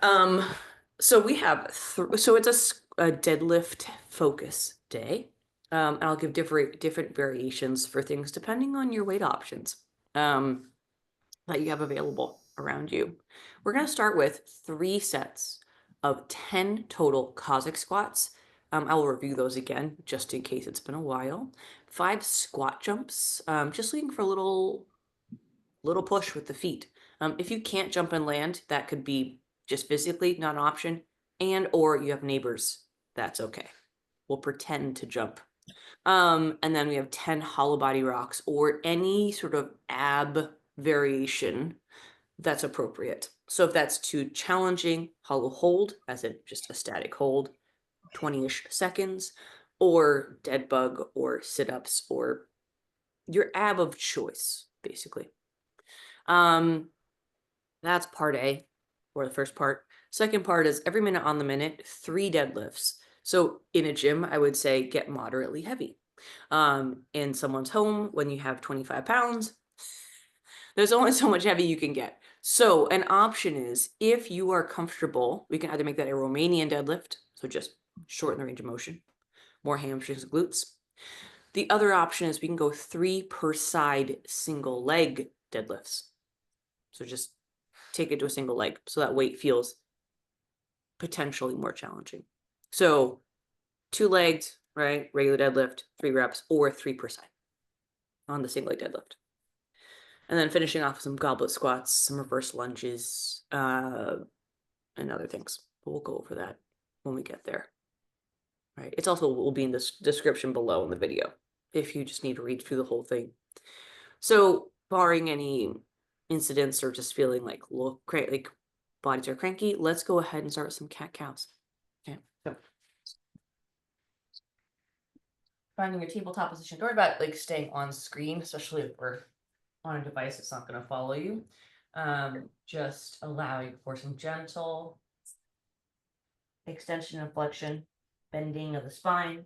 Um, so we have so it's a deadlift focus day. And I'll give different variations for things depending on your weight options that you have available around you. We're going to start with 3 sets of 10 total Cossack squats. I will review those again just in case it's been a while. 5 squat jumps, just looking for a little push with the feet. If you can't jump and land, that could be just physically not an option, and or you have neighbors, that's okay. We'll pretend to jump. And then we have 10 hollow body rocks or any sort of ab variation that's appropriate. So if that's too challenging, hollow hold, as in just a static hold, 20-ish seconds, or dead bug or sit-ups or your ab of choice, basically. That's part A, or the first part. Second part is every minute on the minute, 3 deadlifts. So in a gym, I would say get moderately heavy. In someone's home, when you have 25 pounds, there's only so much heavy you can get. So an option is if you are comfortable, we can either make that a Romanian deadlift, so just shorten the range of motion, more hamstrings and glutes. The other option is we can go 3 per side single leg deadlifts. So just take it to a single leg so that weight feels potentially more challenging. So 2 legs, right? Regular deadlift, 3 reps, or 3 per side on the single leg deadlift. And then finishing off with some goblet squats, some reverse lunges, and other things. But we'll go over that when we get there. Right. It's also will be in the description below in the video if you just need to read through the whole thing. So barring any incidents or just feeling like bodies are cranky, let's go ahead and start with some cat-cows. Okay. So finding your tabletop position. Don't worry about like staying on screen, especially if we're on a device that's not going to follow you. Just allowing for some gentle extension and flexion, bending of the spine.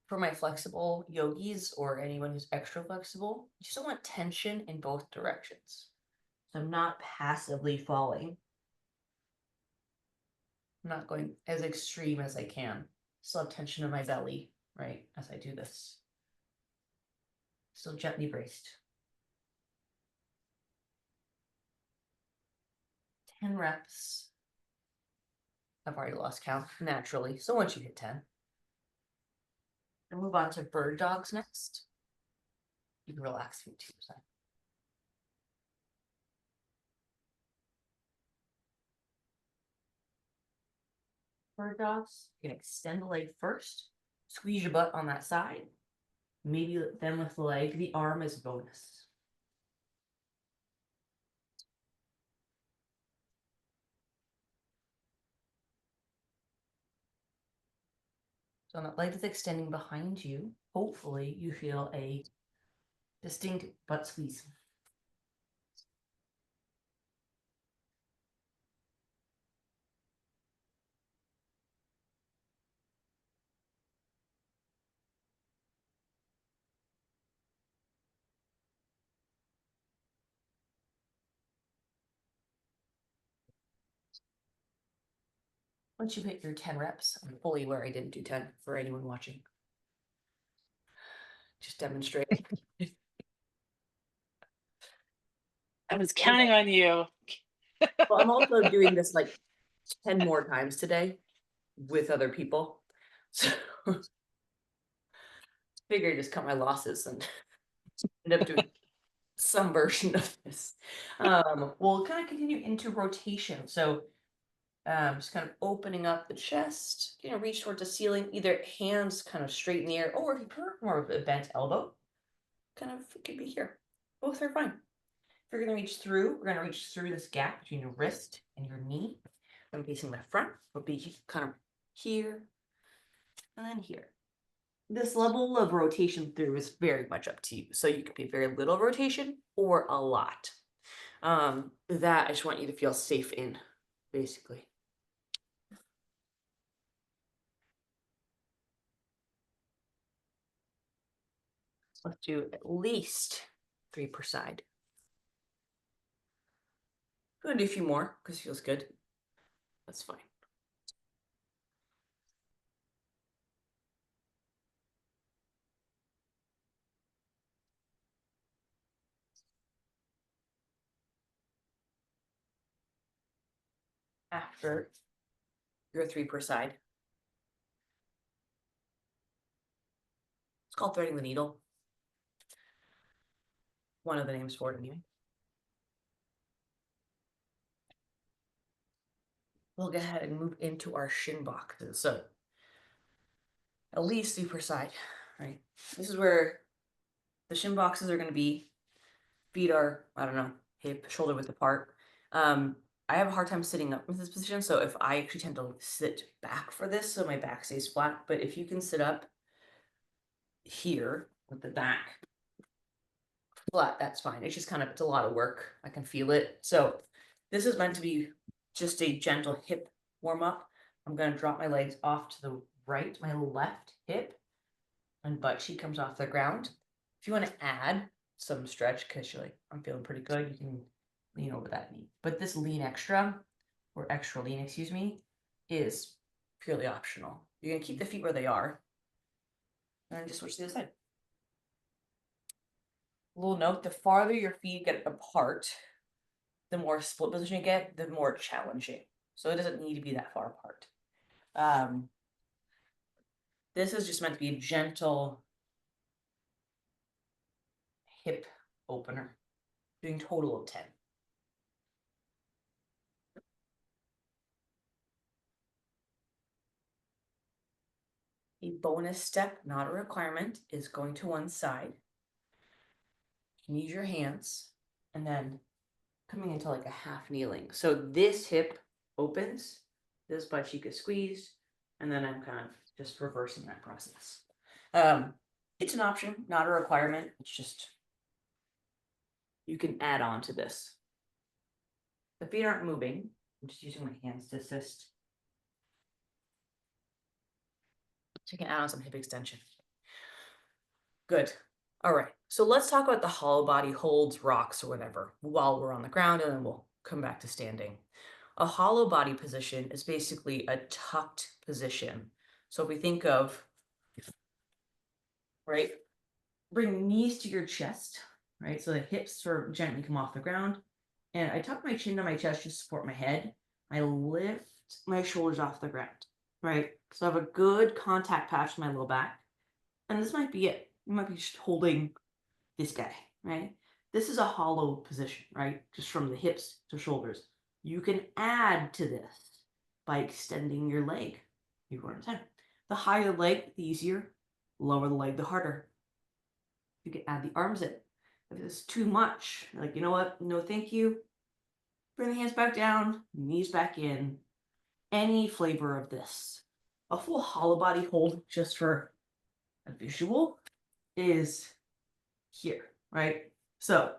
For my flexible yogis or anyone who's extra flexible, you still want tension in both directions. So I'm not passively falling. I'm not going as extreme as I can. Still have tension in my belly, right, as I do this. Still gently braced. 10 reps. I've already lost count naturally, so once you hit 10, we'll move on to bird dogs next. You can relax for 2%. Bird dogs, you can extend the leg first, squeeze your butt on that side, maybe then with the leg, the arm is bonus. So on that leg that's extending behind you, hopefully you feel a distinct butt squeeze. Once you hit your 10 reps, I'm fully aware I didn't do 10 for anyone watching. Just demonstrating. I was counting on you. Well, I'm also doing this like 10 more times today with other people. So figure just cut my losses and end up doing some version of this. We'll kind of continue into rotation. So just kind of opening up the chest, reach towards the ceiling, either hands kind of straight in the air, or if you prefer more of a bent elbow, kind of it could be here. Both are fine. If you're going to reach through, we're going to reach through this gap between your wrist and your knee. I'm facing the front, would be kind of here and then here. This level of rotation through is very much up to you. So you could be very little rotation or a lot. That I just want you to feel safe in, basically. Let's do at least 3 per side. gonna do a few more because it feels good. That's fine. After your 3 per side. It's called threading the needle. One of the names for it anyway. We'll go ahead and move into our shin boxes. So at least 3 per side, right? This is where the shin boxes are going to be. Feet are, I don't know, hip, shoulder width apart. I have a hard time sitting up with this position, so if I actually tend to sit back for this, so my back stays flat. But if you can sit up here with the back flat, that's fine. It's just kind of, it's a lot of work. I can feel it. So this is meant to be just a gentle hip warm up. I'm going to drop my legs off to the right, my left hip, and butt cheek comes off the ground. If you want to add some stretch, because you're like, I'm feeling pretty good, you can lean over that knee. But this lean extra, or extra lean, excuse me, is purely optional. You're going to keep the feet where they are, and just switch to the other side. Little note, the farther your feet get apart, the more split position you get, the more challenging. So it doesn't need to be that far apart. This is just meant to be a gentle hip opener, doing total of 10. A bonus step, not a requirement, is going to one side. You can use your hands and then coming into like a half kneeling. So this hip opens, this butt cheek is squeezed, and then I'm kind of just reversing that process. It's an option, not a requirement. It's just, you can add on to this. The feet aren't moving. I'm just using my hands to assist. So you can add on some hip extension. Good. All right. So let's talk about the hollow body holds, rocks, or whatever while we're on the ground, and then we'll come back to standing. A hollow body position is basically a tucked position. So if we think of, right, bring knees to your chest, right? So the hips sort of gently come off the ground. And I tuck my chin to my chest to support my head. I lift my shoulders off the ground, right? So I have a good contact patch to my low back. And this might be it. You might be just holding this guy, right? This is a hollow position, right? Just from the hips to shoulders. You can add to this by extending your leg. You go at a time. The higher the leg, the easier. Lower the leg, the harder. You can add the arms in. If it's too much, like, you know what? No, thank you. Bring the hands back down, knees back in. Any flavor of this. A full hollow body hold, just for a visual, is here, right? So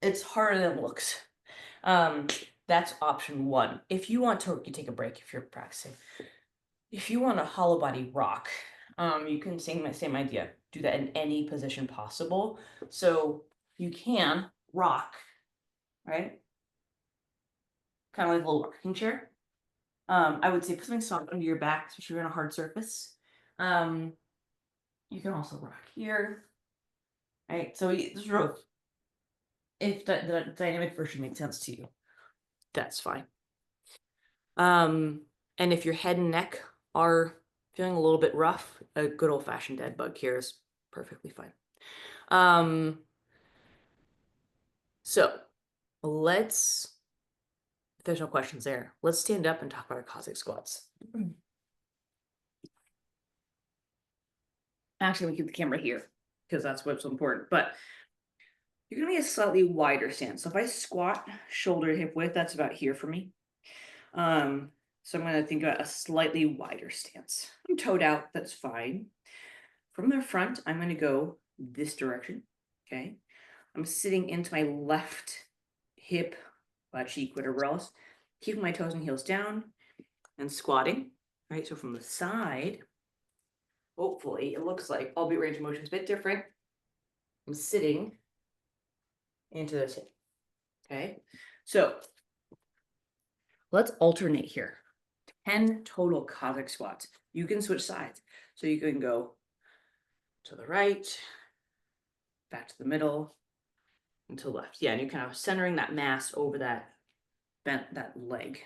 it's harder than it looks. That's option 1. If you want to, you take a break if you're practicing. If you want a hollow body rock, you can same idea. Do that in any position possible. So you can rock, right? Kind of like a little rocking chair. I would say put something soft under your back, especially on a hard surface. You can also rock here, right? So this rope, if the dynamic version makes sense to you, that's fine. And if your head and neck are feeling a little bit rough, a good old-fashioned dead bug here is perfectly fine. So let's, if there's no questions there, let's stand up and talk about our cossac squats. Actually, we keep the camera here because that's what's important, but you're gonna be a slightly wider stance. So if I squat shoulder to hip width, that's about here for me. So I'm gonna think about a slightly wider stance. I'm toed out, that's fine. From the front, I'm gonna go this direction, okay? I'm sitting into my left hip, butt cheek, whatever else, keeping my toes and heels down and squatting, right? So from the side, hopefully it looks like, albeit range of motion is a bit different. I'm sitting into this hip, okay? So Let's alternate here. 10 total cossac squats. You can switch sides. So you can go to the right, back to the middle, and to the left. Yeah, and you're kind of centering that mass over that leg.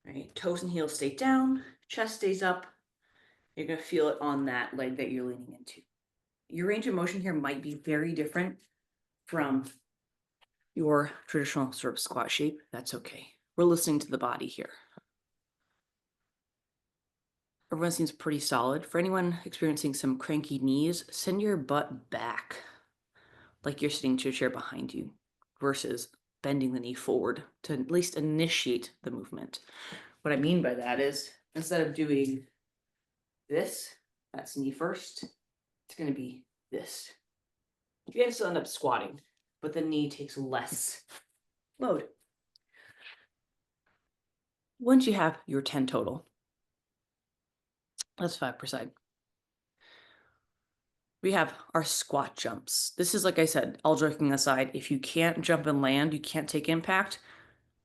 Right? Toes and heels stay down, chest stays up. You're gonna feel it on that leg that you're leaning into. Your range of motion here might be very different from your traditional sort of squat shape. That's okay. We're listening to the body here. Everyone seems pretty solid. For anyone experiencing some cranky knees, send your butt back like you're sitting to a chair behind you versus bending the knee forward to at least initiate the movement. What I mean by that is instead of doing this, that's knee first, it's going to be this. You guys still end up squatting, but the knee takes less load. Once you have your 10 total, that's 5%. We have our squat jumps. This is, like I said, all joking aside, if you can't jump and land, you can't take impact,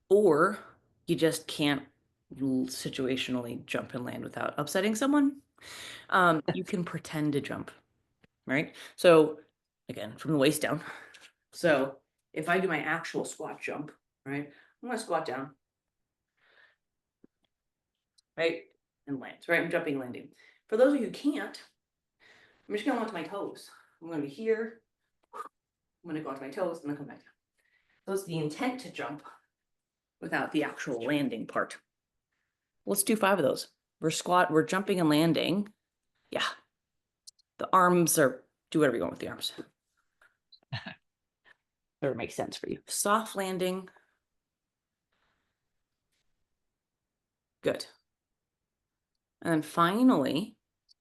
or you just can't situationally jump and land without upsetting someone, you can pretend to jump, right? So again, from the waist down. So if I do my actual squat jump, right, I'm gonna squat down, right, and land, right? I'm jumping, landing. For those of you who can't, I'm just gonna go onto my toes. I'm gonna be here. I'm gonna go onto my toes and then come back down. So it's the intent to jump without the actual landing part. Let's do 5 of those. We're jumping and landing. Yeah. The arms are, do whatever you want with the arms. Whatever makes sense for you. Soft landing. Good. And then finally,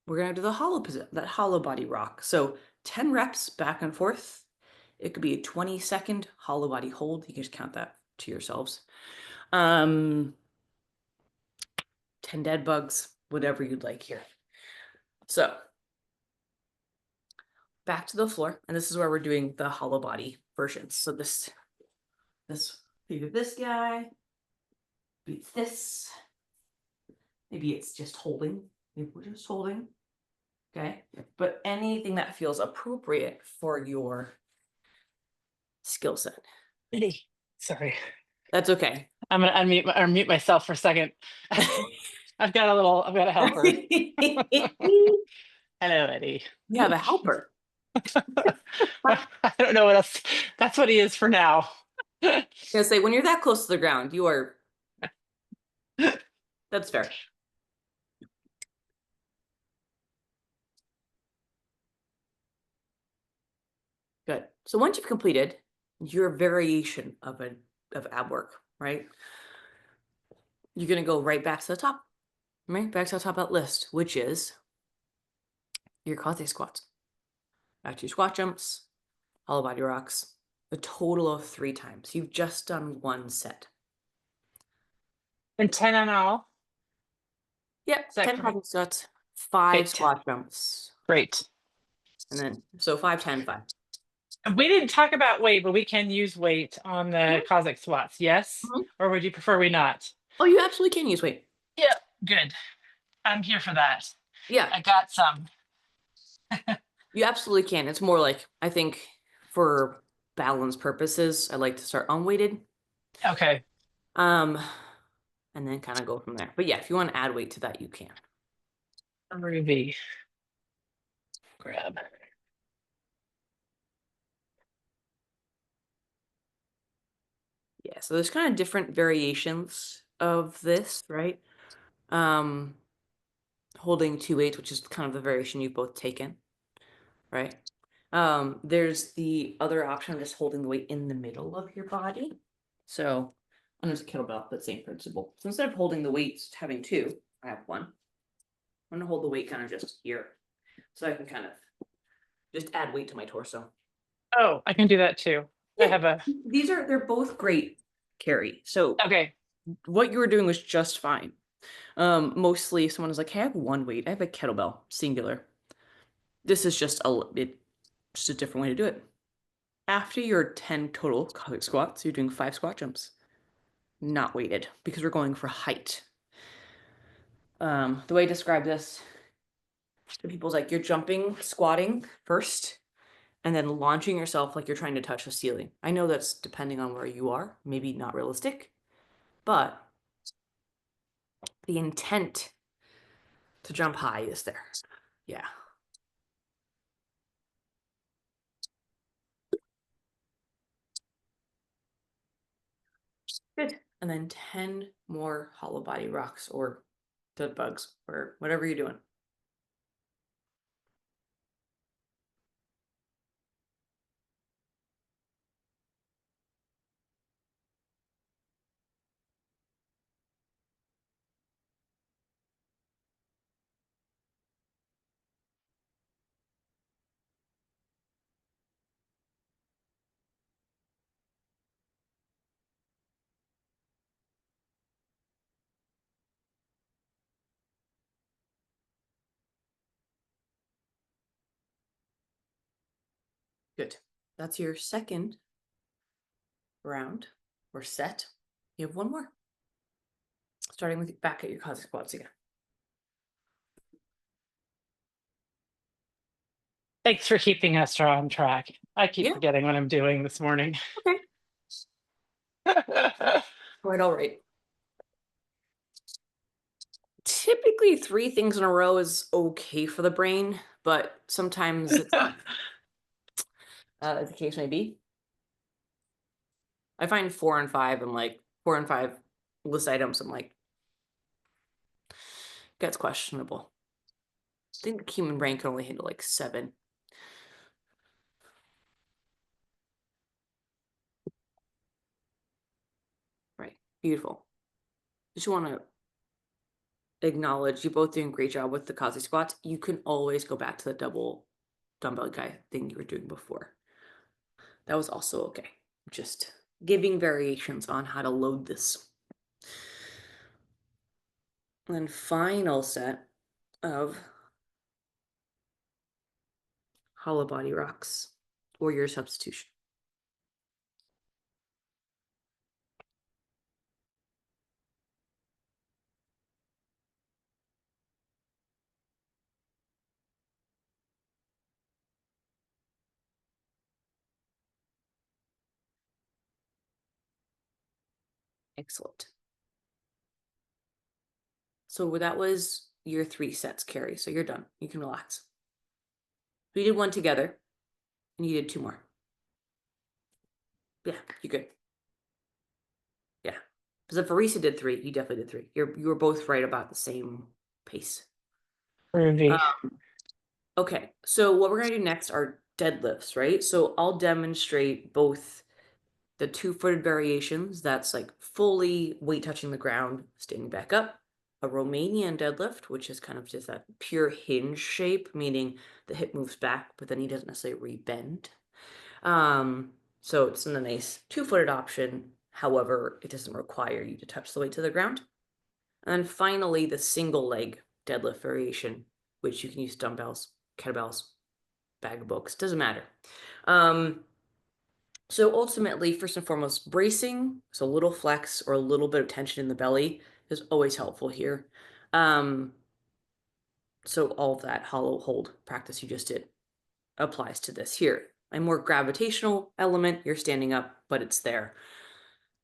we're gonna do the hollow position, that hollow body rock. So 10 reps back and forth. It could be a 20-second hollow body hold. You can just count that to yourselves. 10 dead bugs, whatever you'd like here. So back to the floor. And this is where we're doing the hollow body versions. So this maybe this guy, maybe it's this, maybe it's just holding. Maybe we're just holding. Okay. But anything that feels appropriate for your skill set. Sorry. That's okay. I'm gonna unmute myself for a second. I've got a helper. Hello, Eddie. You have a helper. I don't know what else. That's what he is for now. I was gonna say, when you're that close to the ground, you are. That's fair. Good. So once you've completed your variation of ab work, right? You're gonna go right back to the top, right? Back to the top of that list, which is your cossack squats. Back to your squat jumps, hollow body rocks, a total of 3 times. You've just done 1 set. And 10 on all. Yep, Is that 10 correct? cossack squats, 5 Great. squat jumps. Great. And then, so 5, 10, 5. We didn't talk about weight, but we can use weight on the cossack squats, yes? Mhm. Or would you prefer we not? Oh, you absolutely can use weight. Yeah, good. I'm here for that. Yeah, I got some. you absolutely can. It's more like, I think for balance purposes, I like to start unweighted. Okay. And then kind of go from there. But yeah, if you want to add weight to that, you can. Ruby. Grab. Yeah, so there's kind of different variations of this, right? Holding 2 weights, which is kind of the variation you've both taken, right? There's the other option of just holding the weight in the middle of your body. So, and there's a kettlebell, but same principle. So instead of holding the weights, having 2, I have 1. I'm gonna hold the weight kind of just here. So I can kind of just add weight to my torso. Oh, I can do that too. I have a. They're both great, Carrie. So Okay. what you were doing was just fine. Mostly if someone is like, hey, I have 1 weight, I have a kettlebell, singular. This is just just a different way to do it. After your 10 total cossack squats, you're doing 5 squat jumps. not weighted, because we're going for height. The way I describe this to people is like you're jumping, squatting first, and then launching yourself like you're trying to touch the ceiling. I know that's depending on where you are, maybe not realistic, but the intent to jump high is there. Yeah. Good. And then 10 more hollow body rocks or dead bugs or whatever you're doing. Good. That's your second round or set. You have one more. Starting with back at your cossack squats again. Thanks for keeping us on track. I keep Yeah. forgetting what I'm doing this morning. Okay. Quite all right. Typically 3 things in a row is okay for the brain, but sometimes it's not, as the case may be. I find 4 and 5, I'm like 4 and 5 list items, I'm like, gets questionable. I think the human brain can only handle like 7. Right. Beautiful. Just want to acknowledge you both doing a great job with the cossack squats. You can always go back to the double dumbbell guy thing you were doing before. That was also okay. Just giving variations on how to load this. And then final set of hollow body rocks or your substitution. Excellent. So that was your 3 sets, Carrie. So you're done. You can relax. We did one together and you did 2 more. Yeah, you're good. Yeah. Because if Arisa did 3, you definitely did 3. You were both right about the same pace. Groovy. Okay, so what we're gonna do next are deadlifts, right? So I'll demonstrate both the 2-footed variations, that's like fully weight touching the ground, standing back up, a Romanian deadlift, which is kind of just that pure hinge shape, meaning the hip moves back, but then he doesn't necessarily rebend. So it's a nice 2-footed option. However, it doesn't require you to touch the weight to the ground. And then finally, the single leg deadlift variation, which you can use dumbbells, kettlebells, bag of books, doesn't matter. So ultimately, first and foremost, bracing, so a little flex or a little bit of tension in the belly is always helpful here. So all of that hollow hold practice you just did applies to this here. A more gravitational element, you're standing up, but it's there.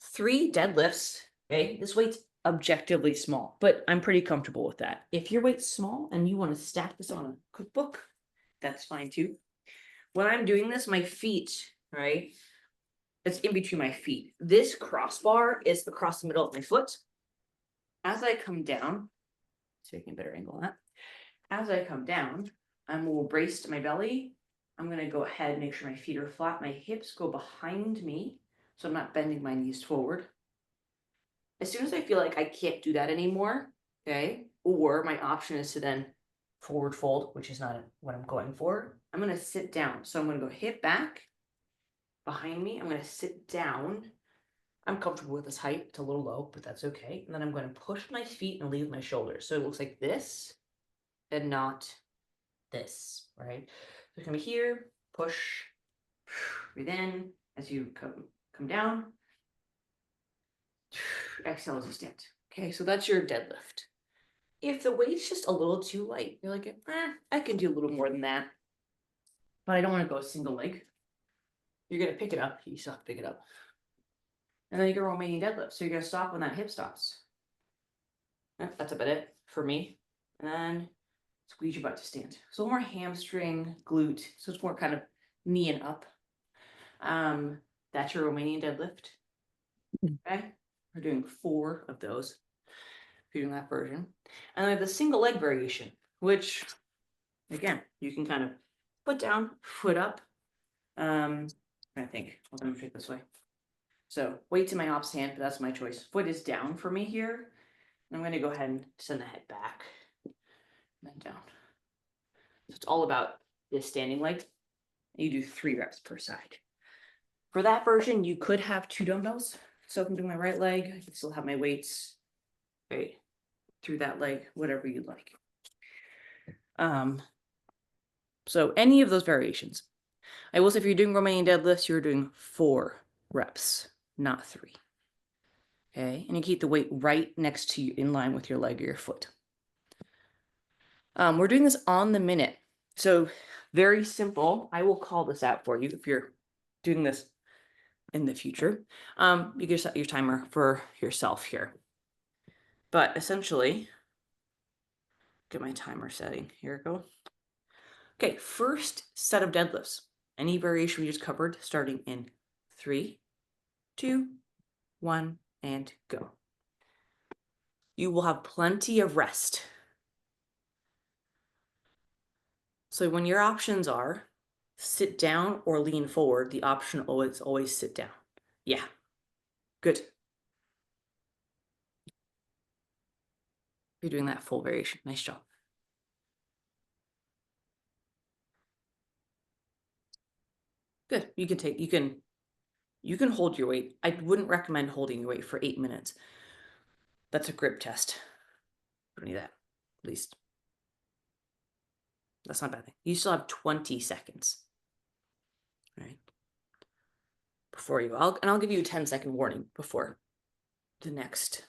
3 deadlifts, okay? This weight's objectively small, but I'm pretty comfortable with that. If your weight's small and you want to stack this on a cookbook, that's fine too. When I'm doing this, my feet, right? It's in between my feet. This crossbar is across the middle of my foot. As I come down, taking a better angle on that. As I come down, I'm a little braced to my belly. I'm going to go ahead and make sure my feet are flat. My hips go behind me, so I'm not bending my knees forward. As soon as I feel like I can't do that anymore, okay, or my option is to then forward fold, which is not what I'm going for, I'm going to sit down. So I'm going to go hip back behind me. I'm going to sit down. I'm comfortable with this height. It's a little low, but that's okay. And then I'm going to push my feet and leave my shoulders. So it looks like this and not this, right? So come here, push, breathe in as you come down, Exhale as you stand. Okay, so that's your deadlift. If the weight's just a little too light, you're like, I can do a little more than that, but I don't want to go single leg. You're gonna pick it up. You still have to pick it up, and then you go Romanian deadlift. So you're gonna stop when that hip stops. That's about it for me. And then squeeze your butt to stand. So a little more hamstring, glute. So it's more kind of knee and up. That's your Romanian deadlift. Okay, we're doing 4 of those. If you're doing that version, and then we have the single leg variation, which again you can kind of foot down, foot up. I think I'll demonstrate this way. So weight to my opposite hand, but that's my choice. Foot is down for me here. I'm going to go ahead and send the head back and then down. So it's all about this standing leg. You do 3 reps per side. For that version, you could have 2 dumbbells. So if I'm doing my right leg, I can still have my weights right through that leg, whatever you'd like. So any of those variations. I will say if you're doing Romanian deadlifts, you're doing 4 reps, not 3. Okay, and you keep the weight right next to you in line with your leg or your foot. We're doing this on the minute. So very simple. I will call this out for you if you're doing this in the future. You can set your timer for yourself here. But essentially, get my timer setting. Here we go. Okay, first set of deadlifts. Any variation we just covered, starting in 3, 2, 1, and go. You will have plenty of rest. So when your options are sit down or lean forward, the option always sit down. Yeah, good. You're doing that full variation. Nice job. Good. You can hold your weight. I wouldn't recommend holding your weight for 8 minutes. That's a grip test. Don't need that. At least. That's not a bad thing. You still have 20 seconds. All right. Before you, I'll give you a 10-second warning before the next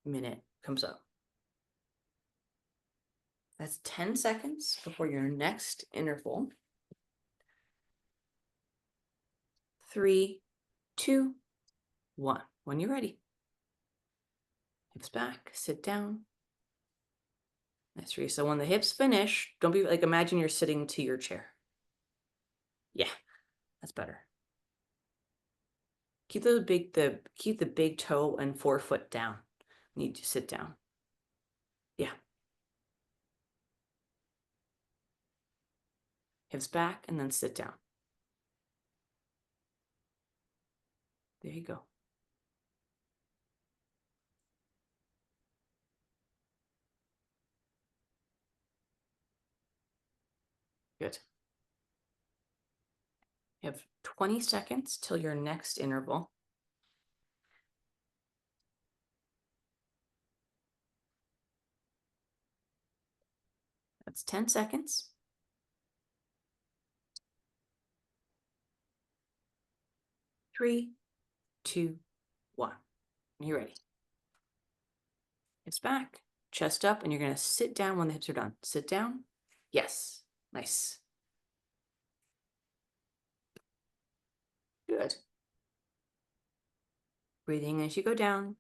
minute comes up. That's 10 seconds before your next interval. 3, 2, 1. When you're ready. Hips back, sit down. Nice, Rhea. So when the hips finish, don't be like, imagine you're sitting to your chair. Yeah, that's better. Keep keep the big toe and forefoot down. You need to sit down. Yeah. Hips back and then sit down. There you go. Good. You have 20 seconds till your next interval. That's 10 seconds. 3, 2, 1. You're ready. Hips back, chest up, and you're going to sit down when the hips are done. Sit down. Yes. Nice. Good. Breathing as you go down.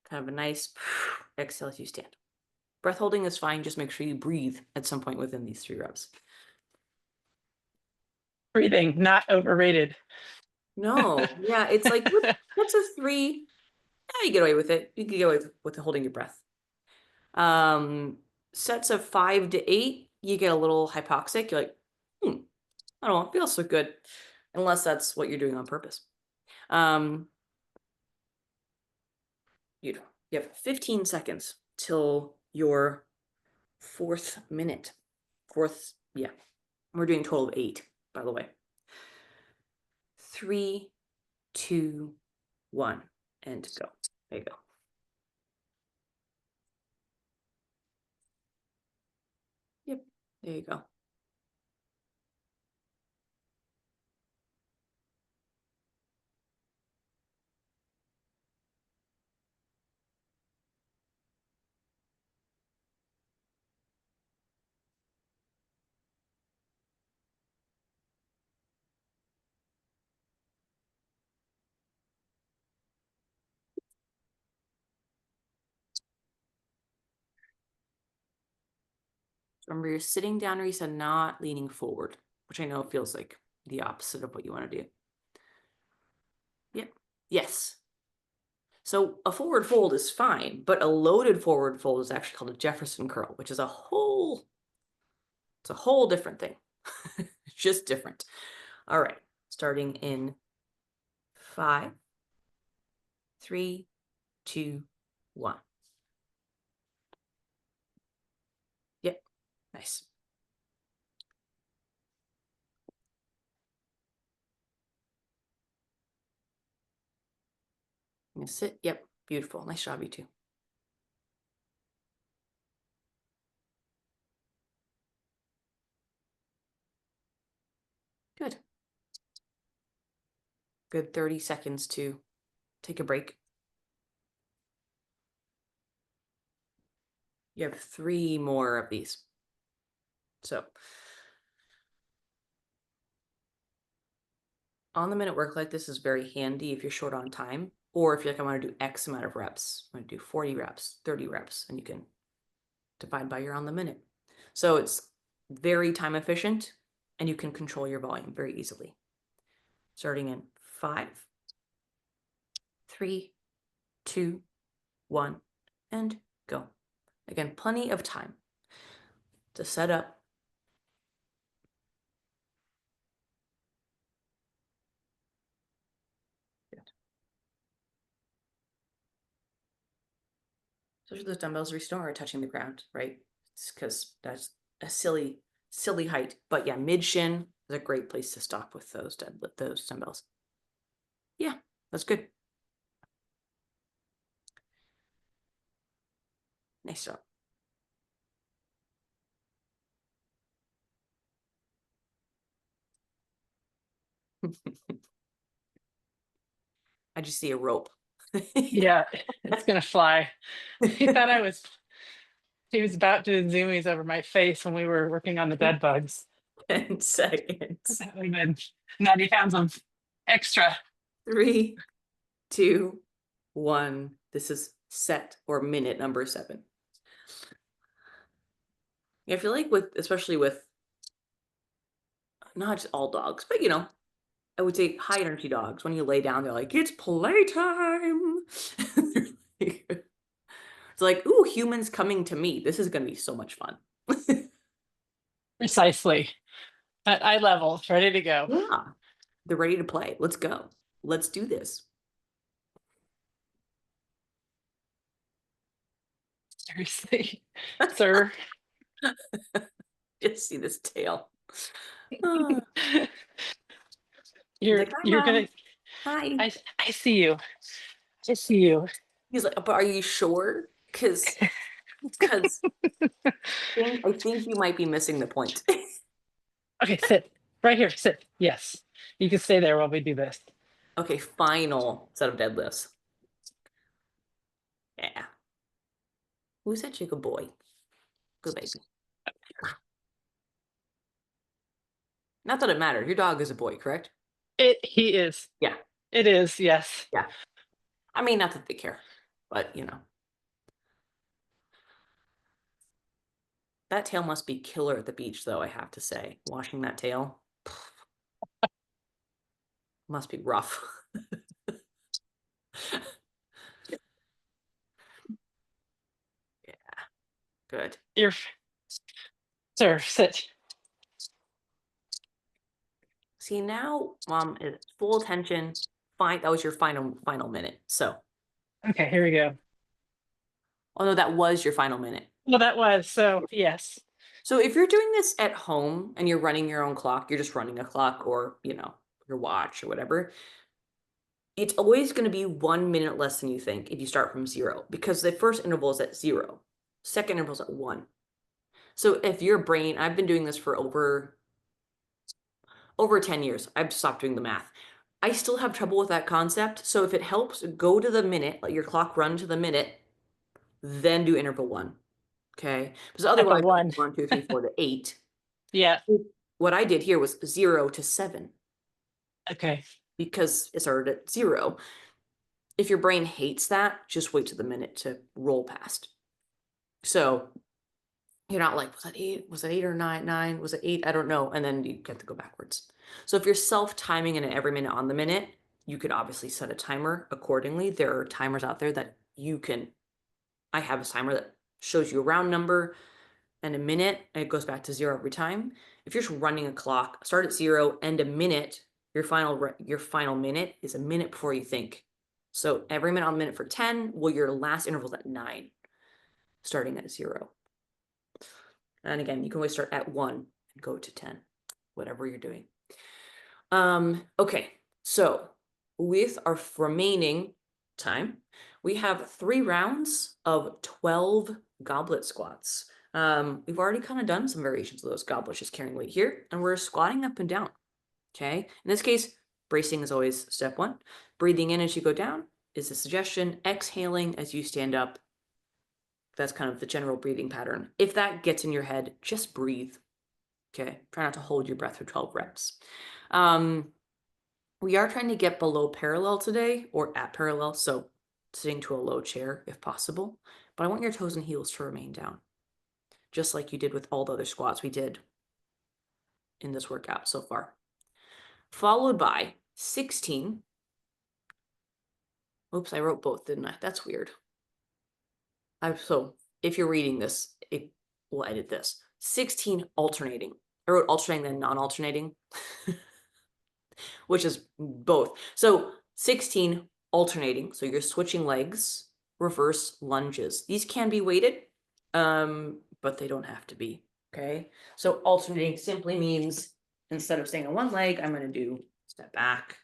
Kind of a nice exhale as you stand. Breath holding is fine. Just make sure you breathe at some point within these 3 reps. Breathing, not overrated. No, yeah, it's like what's a 3? Yeah, you get away with it. You can get away with holding your breath. Sets of 5 to 8, you get a little hypoxic. You're like, I don't know, it feels so good, unless that's what you're doing on purpose. You have 15 seconds till your 4th minute. Yeah. We're doing a total of 8, by the way. 3, 2, 1, and go. There you go. Yep, there you go. Remember, you're sitting down, Risa, not leaning forward, which I know feels like the opposite of what you want to do. Yep. Yes. So a forward fold is fine, but a loaded forward fold is actually called a Jefferson curl, which is it's a whole different thing. It's just different. All right. Starting in 5, 3, 2, 1. Yep. Nice. I'm gonna sit. Yep. Beautiful. Nice job, you two. Good. Good 30 seconds to take a break. You have 3 more of these. So on the minute work like this is very handy if you're short on time, or if you're like, I want to do X amount of reps. I want to do 40 reps, 30 reps, and you can divide by your on the minute. So it's very time efficient and you can control your volume very easily. Starting in 5, 3, 2, 1, and go. Again, plenty of time to set up. Especially those dumbbells are touching the ground, right? It's because that's a silly height. But yeah, mid shin is a great place to stop with those dumbbells. Yeah, that's good. Nice job. I just see a rope. Yeah, it's gonna fly. He thought he was about to do zoomies over my face when we were working on the bed bugs. 10 seconds. That would have been 90 pounds of extra. 3, 2, 1. This is set or minute number 7. Yeah, I feel like especially with not just all dogs, but I would say high energy dogs, when you lay down, they're like, it's playtime. It's like, ooh, humans coming to me. This is going to be so much fun. Precisely. At eye level, ready to go. Yeah. They're ready to play. Let's go. Let's do this. Seriously, sir. Just see this tail. Ah. He's like, hi, You're gonna mom. Hi. I see you. I see you. He's like, but are you sure? Because I think you might be missing the point. Okay, sit. Right here, sit. Yes. You can stay there while we do this. Okay, final set of deadlifts. Yeah. Who's that chicken boy? Good baby. Not that it matters. Your dog is a boy, correct? He is. Yeah. It is, yes. Yeah. I mean, not that they care, but that tail must be killer at the beach, though, I have to say. Washing that tail must be rough. Yeah, good. Sir, sit. See, now, mom, is full attention. Fine, that was your final minute. So, Okay, here we go. oh no, that was your final minute. Well, that was so yes. So if you're doing this at home and you're running your own clock, you're just running a clock or, your watch or whatever, it's always going to be 1 minute less than you think if you start from 0, because the first interval is at 0, second interval is at 1. So if your brain, I've been doing this for over 10 years. I've stopped doing the math. I still have trouble with that concept. So if it helps, go to the minute, let your clock run to the minute, then do interval 1. Okay. Because At the otherwise, one. 1, 2, 3, 4 to 8. Yeah. What I did here was 0 to 7 Okay. because it started at 0. If your brain hates that, just wait to the minute to roll past. So You're not like, was that 8? Was that 8 or 9? 9? Was it 8? I don't know. And then you get to go backwards. So if you're self-timing in every minute on the minute, you could obviously set a timer accordingly. There are timers out there that you can. I have a timer that shows you a round number and a minute, and it goes back to 0 every time. If you're just running a clock, start at 0, end a minute, your final minute is a minute before you think. So every minute on the minute for 10, well, your last interval's at 9, starting at 0. And again, you can always start at 1 and go to 10, whatever you're doing. Okay, so with our remaining time, we have 3 rounds of 12 goblet squats. We've already kind of done some variations of those goblets, just carrying weight here, and we're squatting up and down. Okay, in this case, bracing is always step 1. Breathing in as you go down is a suggestion. Exhaling as you stand up. That's kind of the general breathing pattern. If that gets in your head, just breathe. Okay, try not to hold your breath for 12 reps. We are trying to get below parallel today, or at parallel, so sitting to a low chair if possible. But I want your toes and heels to remain down, just like you did with all the other squats we did in this workout so far. Followed by 16. Oops, I wrote both, didn't I? That's weird. So if you're reading this, it will edit this. 16 alternating. I wrote alternating then non-alternating, which is both. So 16 alternating. So you're switching legs, reverse lunges. These can be weighted, but they don't have to be. Okay. So alternating simply means instead of staying on one leg, I'm going to do step back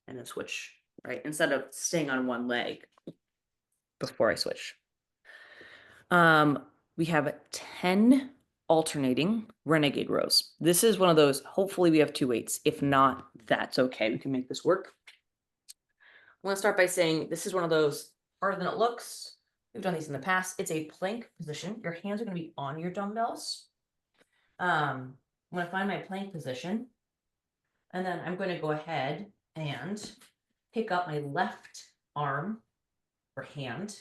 and then switch, right? Instead of staying on one leg before I switch. We have 10 alternating renegade rows. This is one of those, hopefully we have 2 weights. If not, that's okay. We can make this work. I'm going to start by saying this is one of those harder than it looks. We've done these in the past. It's a plank position. Your hands are going to be on your dumbbells. I'm going to find my plank position. And then I'm going to go ahead and pick up my left arm or hand.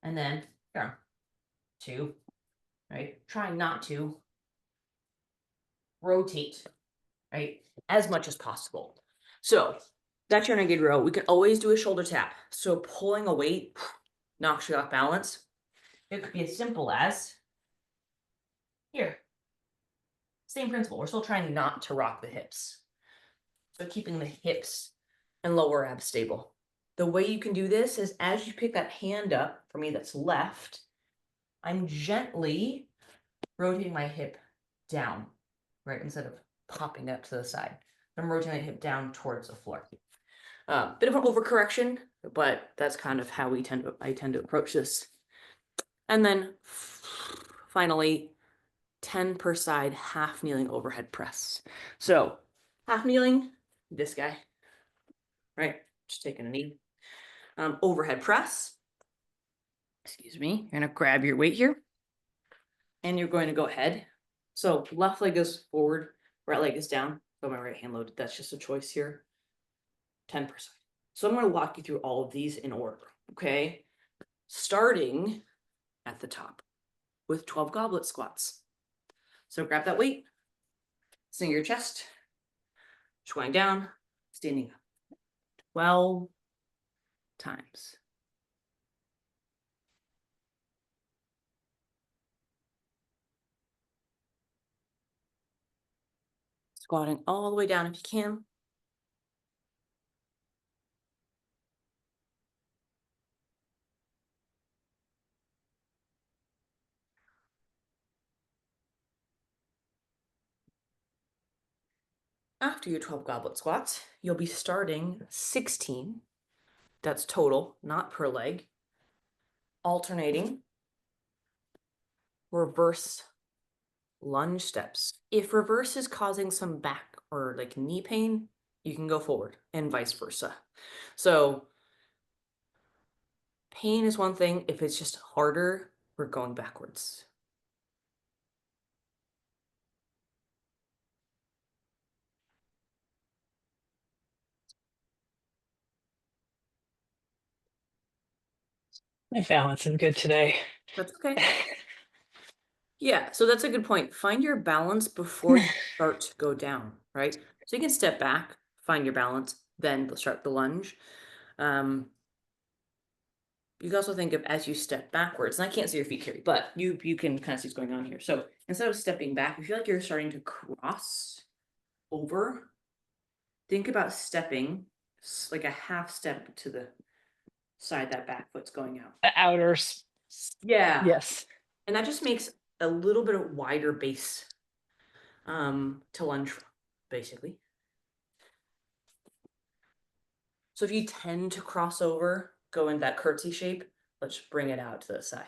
And then arm. 2, right? Trying not to rotate, right? As much as possible. So that's your renegade row. We can always do a shoulder tap. So pulling a weight knocks you off balance. It could be as simple as here. Same principle. We're still trying not to rock the hips. So keeping the hips and lower abs stable. The way you can do this is as you pick that hand up, for me that's left, I'm gently rotating my hip down, right? Instead of popping up to the side. I'm rotating my hip down towards the floor. Bit of an overcorrection, but that's kind of how I tend to approach this. And then finally, 10 per side, half kneeling overhead press. So half kneeling, this guy, right? Just taking a knee. Overhead press. Excuse me. You're gonna grab your weight here, and you're going to go ahead. So left leg is forward, right leg is down. So my right hand loaded. That's just a choice here. 10%. So I'm going to walk you through all of these in order. Okay. Starting at the top with 12 goblet squats. So grab that weight, sink your chest, just going down, standing up. 12 times. Squatting all the way down if you can. After your 12 goblet squats, you'll be starting 16. That's total, not per leg. Alternating reverse lunge steps. If reverse is causing some back or like knee pain, you can go forward and vice versa. So pain is one thing. If it's just harder, we're going backwards. My balance is good today. That's okay. Yeah, so that's a good point. Find your balance before you start to go down, right? So you can step back, find your balance, then start the lunge. You can also think of as you step backwards, and I can't see your feet, Carrie, but you can kind of see what's going on here. So instead of stepping back, if you feel like you're starting to cross over, think about stepping like a half step to the side that back foot's going out. The outer, Yeah, yes. and that just makes a little bit of wider base to lunge from, basically. So if you tend to cross over, go in that curtsy shape, let's bring it out to the side.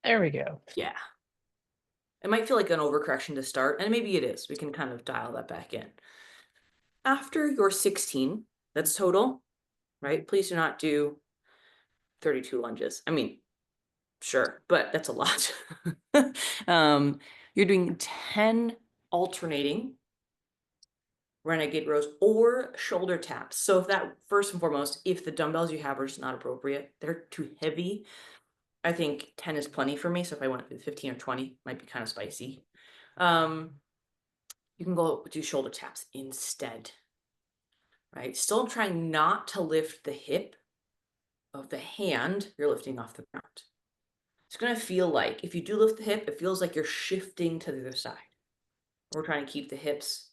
There we go. Yeah. It might feel like an overcorrection to start, and maybe it is. We can kind of dial that back in. After your 16, that's total, right? Please do not do 32 lunges. I mean, sure, but that's a lot. You're doing 10 alternating renegade rows or shoulder taps. So if that, first and foremost, if the dumbbells you have are just not appropriate, they're too heavy, I think 10 is plenty for me. So if I went with 15 or 20, might be kind of spicy. You can go do shoulder taps instead, right? Still trying not to lift the hip of the hand you're lifting off the ground. It's going to feel like if you do lift the hip, it feels like you're shifting to the other side. We're trying to keep the hips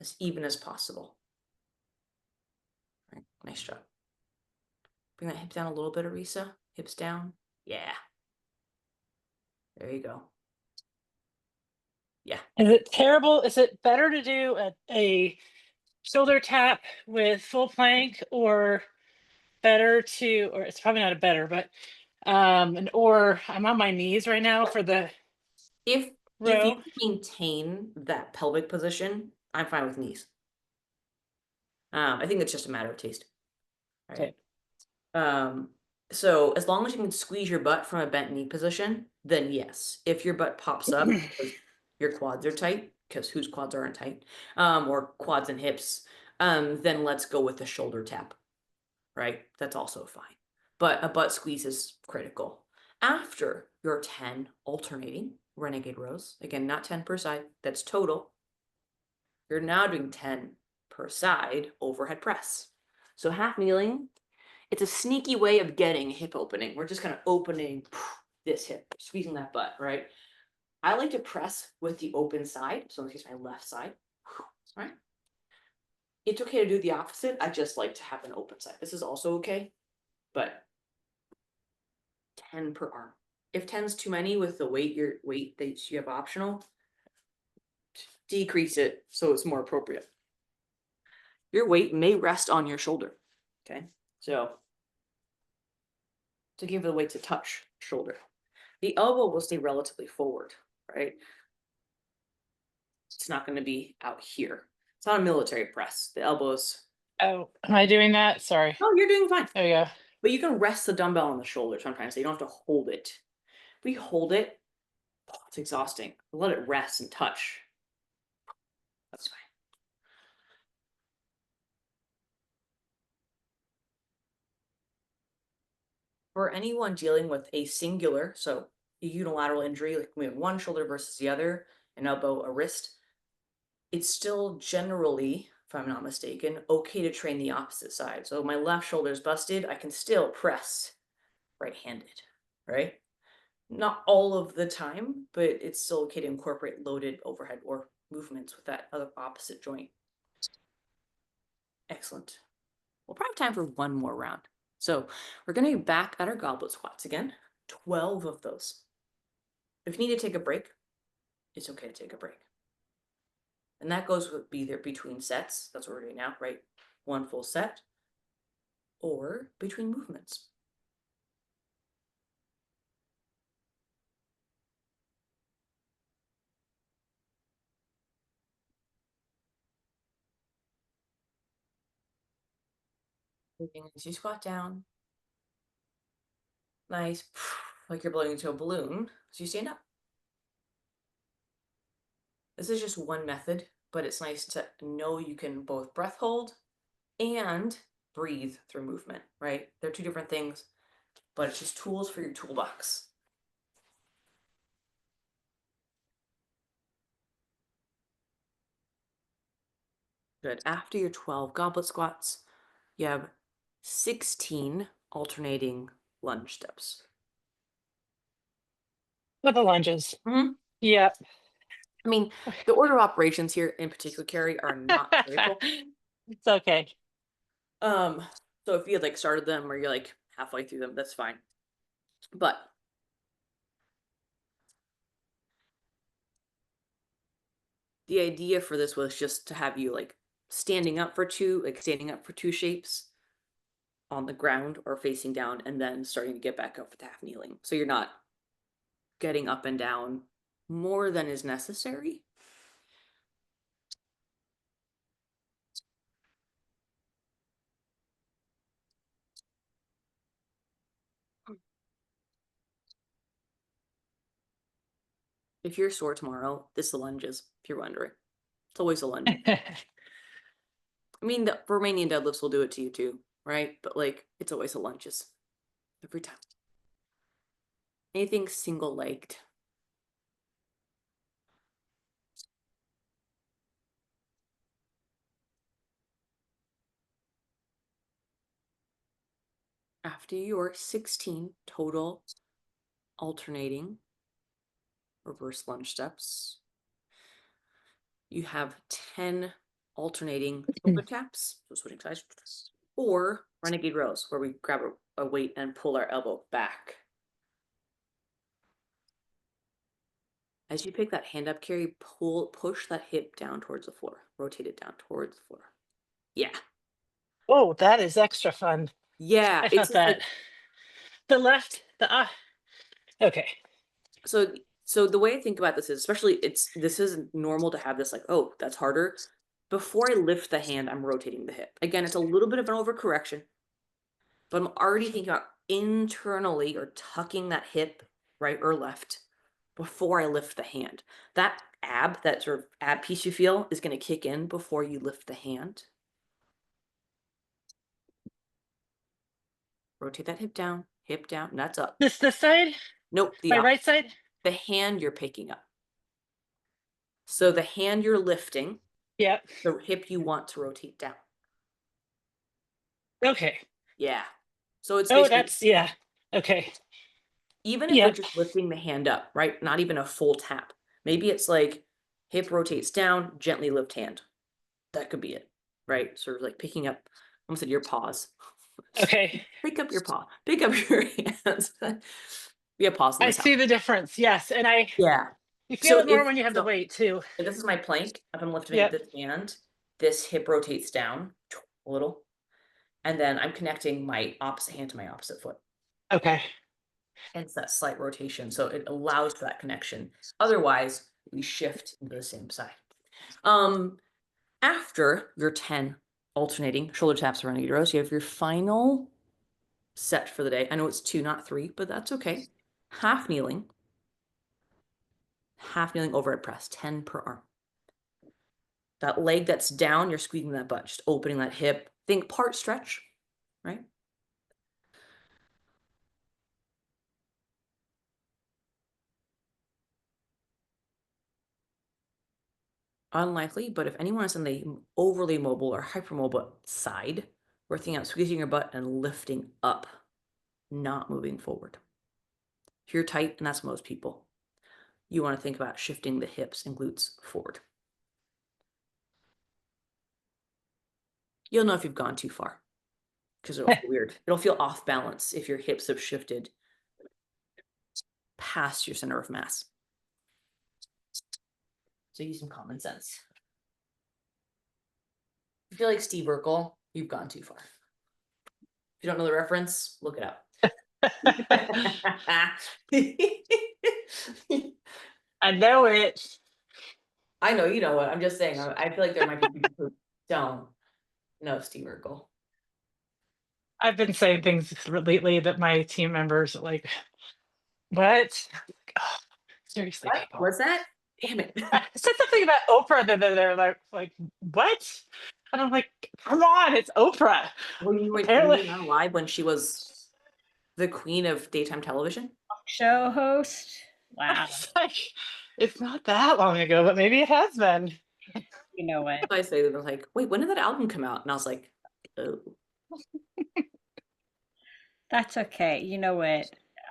as even as possible. Right, nice job. Bring that hip down a little bit, Arisa. Hips down. Yeah. There you go. Yeah. Is it terrible? Is it better to do a shoulder tap with full plank, or better to, or it's probably not a better, but or I'm on my knees right now for the If you row. maintain that pelvic position, I'm fine with knees. I think it's just a matter of taste, right? Okay. So as long as you can squeeze your butt from a bent knee position, then yes. If your butt pops up because your quads are tight, because whose quads aren't tight, or quads and hips, then let's go with the shoulder tap, right? That's also fine. But a butt squeeze is critical. After your 10 alternating renegade rows, again, not 10 per side, that's total. You're now doing 10 per side overhead press. So half kneeling, it's a sneaky way of getting hip opening. We're just kind of opening this hip, squeezing that butt, right? I like to press with the open side. So in this case, my left side, right? It's okay to do the opposite. I just like to have an open side. This is also okay, but 10 per arm. If 10's too many with the weight that you have optional, decrease it so it's more appropriate. Your weight may rest on your shoulder. Okay. So to give the weight to touch shoulder. The elbow will stay relatively forward, right? It's not going to be out here. It's not a military press. The elbows. Oh, am I doing that? Sorry. Oh, you're doing fine. There you go. But you can rest the dumbbell on the shoulder sometimes. So you don't have to hold it. If we hold it, it's exhausting. Let it rest and touch. That's fine. For anyone dealing with a singular, so a unilateral injury, like we have one shoulder versus the other, an elbow, a wrist, it's still generally, if I'm not mistaken, okay to train the opposite side. So my left shoulder is busted, I can still press right-handed, right? Not all of the time, but it's still okay to incorporate loaded overhead or movements with that other opposite joint. Excellent. We'll probably have time for one more round. So we're going to be back at our goblet squats again, 12 of those. If you need to take a break, it's okay to take a break. And that goes with either between sets, that's what we're doing now, right? One full set, or between movements. As you squat down, nice, like you're blowing into a balloon, so you stand up. This is just one method, but it's nice to know you can both breath hold and breathe through movement, right? They're two different things, but it's just tools for your toolbox. Good. After your 12 goblet squats, you have 16 alternating lunge steps. With the lunges. Mhm. Yep. I mean, the order of operations here in particular, Carrie, are not critical. It's okay. Um, so if you had like started them or you're like halfway through them, that's fine. But the idea for this was just to have you like standing up for two shapes on the ground or facing down and then starting to get back up with half kneeling. So you're not getting up and down more than is necessary. If you're sore tomorrow, this is the lunges, if you're wondering. It's always a lunge. I mean, the Romanian deadlifts will do it to you too, right? But like, it's always the lunges every time. Anything single legged. After your 16 total alternating reverse lunge steps, you have 10 alternating shoulder taps, so switching sides, or renegade rows, where we grab a weight and pull our elbow back. As you pick that hand up, Carrie, push that hip down towards the floor. Rotate it down towards the floor. Yeah. Oh, that is extra fun. Yeah. I It's thought just like, that the left, okay. so the way I think about this is, especially this isn't normal to have this like, oh, that's harder. Before I lift the hand, I'm rotating the hip. Again, it's a little bit of an overcorrection, but I'm already thinking about internally or tucking that hip right or left before I lift the hand. That that sort of ab piece you feel is going to kick in before you lift the hand. Rotate that hip down, nuts up. This side, Nope, the my opposite. right side. The hand you're picking up. So the hand you're lifting, Yep. the hip you want to rotate down. Okay. Yeah. So it's Oh, basically, that's, yeah. Okay. even if we're Yep. just lifting the hand up, right? Not even a full tap. Maybe it's like hip rotates down, gently lift hand. That could be it, right? Sort of like picking up, I almost said your paws. Okay. Pick up your paw, pick up your hands. We have paws in I this house. see the difference. Yes. And Yeah. you feel So it more when you have the weight too. if this is my plank, if I'm lifting Yep. this hand, this hip rotates down a little, and then I'm connecting my opposite hand to my opposite foot. Okay. And it's that slight rotation. So it allows for that connection. Otherwise, we shift into the same side. After your 10 alternating shoulder taps around uterus, you have your final set for the day. I know it's 2, not 3, but that's okay. Half kneeling overhead press, 10 per arm. That leg that's down, you're squeezing that butt, just opening that hip. Think part stretch, right? Unlikely, but if anyone is on the overly mobile or hypermobile side, we're thinking about squeezing your butt and lifting up, not moving forward. If you're tight, and that's most people, you want to think about shifting the hips and glutes forward. You'll know if you've gone too far because it'll feel weird. It'll feel off balance if your hips have shifted past your center of mass. So use some common sense. If you're like Steve Urkel, you've gone too far. If you don't know the reference, look it up. I know it. I know you know what. I'm just saying. I feel like there might be people who don't know Steve Urkel. I've been saying things lately that my team members are like, what? Oh, seriously, What? people. What's that? Damn it. I said something about Oprah that they're like what? And I'm like, come on, it's Oprah. Were Apparently, you not alive when she was the queen of daytime television? Show host. Wow. it's like it's not that long ago, but maybe it has been. You know what? I say they're like, wait, when did that album come out? And I was like, oh. That's okay. You know what?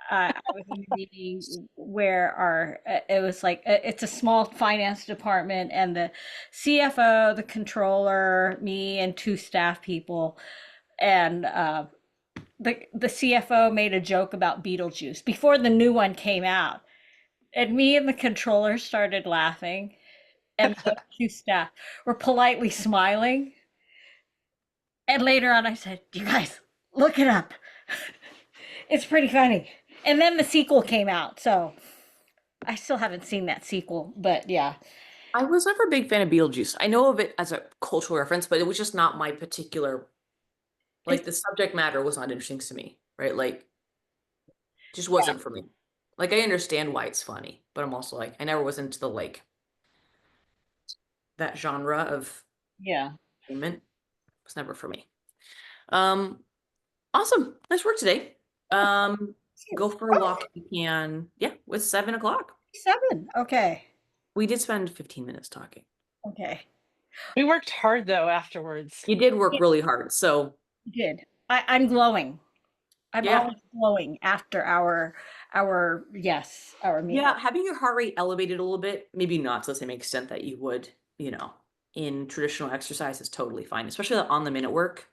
I was in a meeting where it was like, it's a small finance department, and the CFO, the controller, me, and two staff people. And the CFO made a joke about Beetlejuice before the new one came out. And me and the controller started laughing, and the two staff were politely smiling. And later on, I said, "You guys, look it up. It's pretty funny." And then the sequel came out, so I still haven't seen that sequel, but yeah. I was never a big fan of Beetlejuice. I know of it as a cultural reference, but it was just not my particular, like It's the subject matter was not interesting to me, right? Like, just wasn't for me. Like, I understand why it's funny, but I'm also like, I never was into the like that genre of yeah. entertainment. It was never for me. Um, awesome. Nice work today. Go for a walk if you can. Yeah, it's 7 o'clock. 7. Okay. We did spend 15 minutes talking. Okay. We worked hard though afterwards. You did work Yeah, really hard. So you did. I'm glowing. I'm yeah. always glowing after our meeting. Yeah, having your heart rate elevated a little bit, maybe not to the same extent that you would, in traditional exercise is totally fine, especially on the minute work.